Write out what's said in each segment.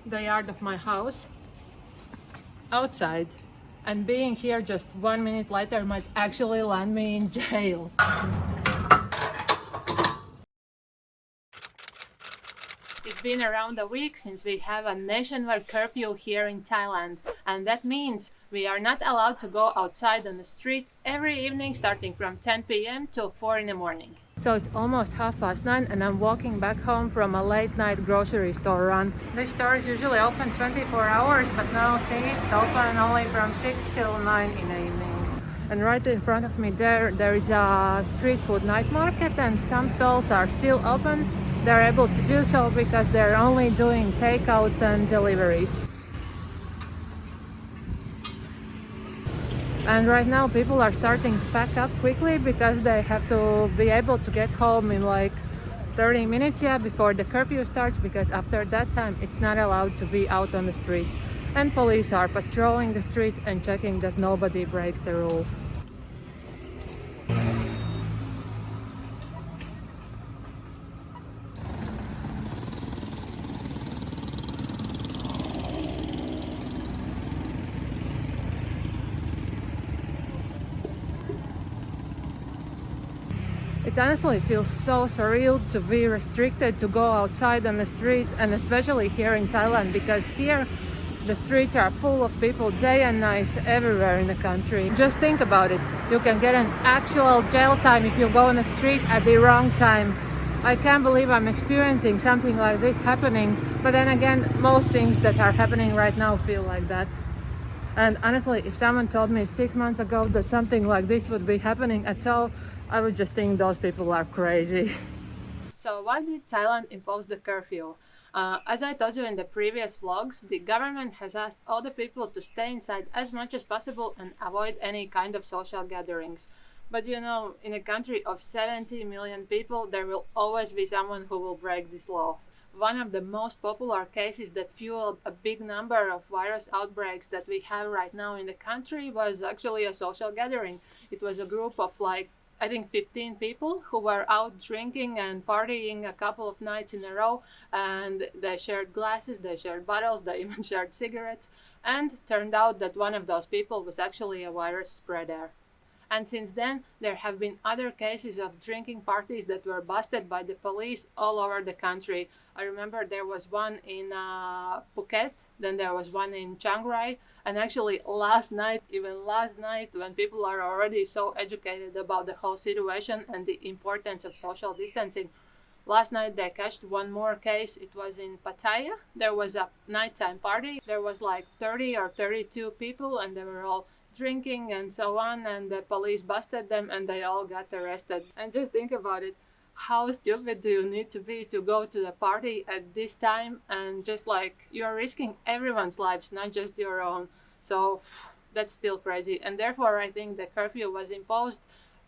the yard of my house outside, and being here just 1 minute later might actually land me in jail. It's been around a week since we have a nationwide curfew here in Thailand, and that means we are not allowed to go outside on the street every evening starting from 10 p.m. till 4 in the morning. So it's almost 9:30 and I'm walking back home from a late night grocery store run. This store is usually open 24 hours, but now see, it's open only from 6 till 9 in the evening. And right in front of me there is a street food night market, and some stalls are still open. They're able to do so because they're only doing takeouts and deliveries. And right now people are starting to pack up quickly because they have to be able to get home in like 30 minutes before the curfew starts, because after that time it's not allowed to be out on the streets. And police are patrolling the streets and checking that nobody breaks the rule. It honestly feels so surreal to be restricted to go outside on the street, and especially here in Thailand, because here the streets are full of people day and night everywhere in the country. Just think about it. You can get an actual jail time if you go on the street at the wrong time. I can't believe I'm experiencing something like this happening, but then again, most things that are happening right now feel like that. And honestly, if someone told me 6 months ago that something like this would be happening at all, I would just think those people are crazy. So why did Thailand impose the curfew? As I told you in the previous vlogs, the government has asked all the people to stay inside as much as possible and avoid any kind of social gatherings. But you know, in a country of 70 million people, there will always be someone who will break this law. One of the most popular cases that fueled a big number of virus outbreaks that we have right now in the country was actually a social gathering. It was a group of like, I think 15 people who were out drinking and partying a couple of nights in a row, and they shared glasses, they shared bottles, they even shared cigarettes, and turned out that one of those people was actually a virus spreader. And since then, there have been other cases of drinking parties that were busted by the police all over the country. I remember there was one in Phuket, then there was one in Chiang Mai, and actually last night, when people are already so educated about the whole situation and the importance of social distancing, last night they catched one more case. It was in Pattaya. There was a nighttime party. There was like 30 or 32 people, and they were all drinking and so on, and the police busted them and they all got arrested. And just think about it, how stupid do you need to be to go to the party at this time, and just like you're risking everyone's lives, not just your own. So that's still crazy, and therefore I think the curfew was imposed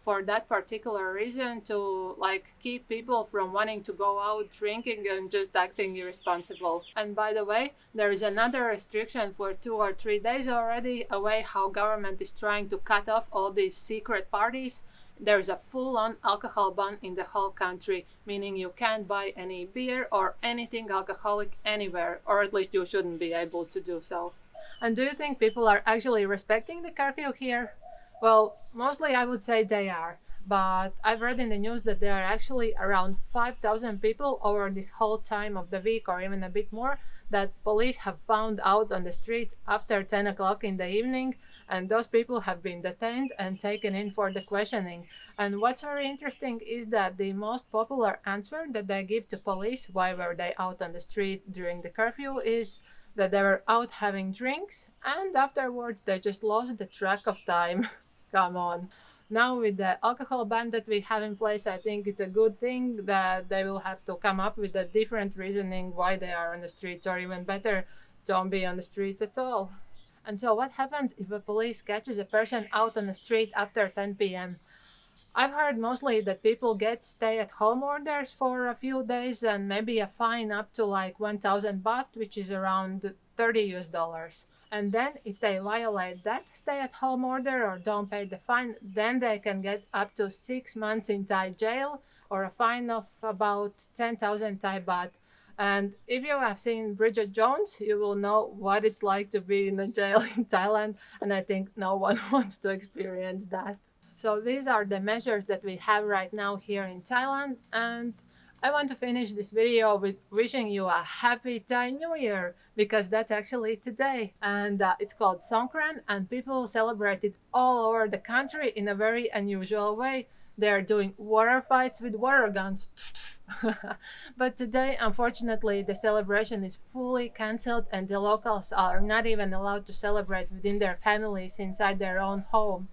for that particular reason, to like keep people from wanting to go out drinking and just acting irresponsible. And by the way, there is another restriction for 2 or 3 days already away, how government is trying to cut off all these secret parties. There's a full-on alcohol ban in the whole country, meaning you can't buy any beer or anything alcoholic anywhere, or at least you shouldn't be able to do so. And do you think people are actually respecting the curfew here? Well, mostly I would say they are, but I've read in the news that there are actually around 5,000 people over this whole time of the week, or even a bit more, that police have found out on the streets after 10 o'clock in the evening, and those people have been detained and taken in for the questioning. And what's very interesting is that the most popular answer that they give to police, why were they out on the street during the curfew, is that they were out having drinks, and afterwards they just lost the track of time. Come on. Now with the alcohol ban that we have in place, I think it's a good thing that they will have to come up with a different reasoning why they are on the streets, or even better, don't be on the streets at all. And so what happens if the police catches a person out on the street after 10 p.m.? I've heard mostly that people get stay-at-home orders for a few days and maybe a fine up to like 1,000 baht, which is around 30 US dollars. And then if they violate that stay-at-home order or don't pay the fine, then they can get up to 6 months in Thai jail or a fine of about 10,000 Thai baht. And if you have seen Bridget Jones, you will know what it's like to be in a jail in Thailand. And I think no one wants to experience that. So these are the measures that we have right now here in Thailand. And I want to finish this video with wishing you a happy Thai New Year, because that's actually today. And it's called Songkran, and people celebrate it all over the country in a very unusual way. They're doing water fights with water guns. But today, unfortunately, the celebration is fully cancelled, and the locals are not even allowed to celebrate within their families inside their own home.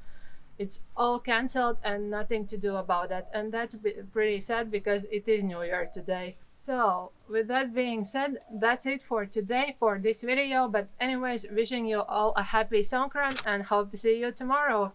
It's all cancelled and nothing to do about it, and that's pretty sad because it is New Year today. So with that being said, that's it for today for this video. But anyways, wishing you all a happy Songkran and hope to see you tomorrow.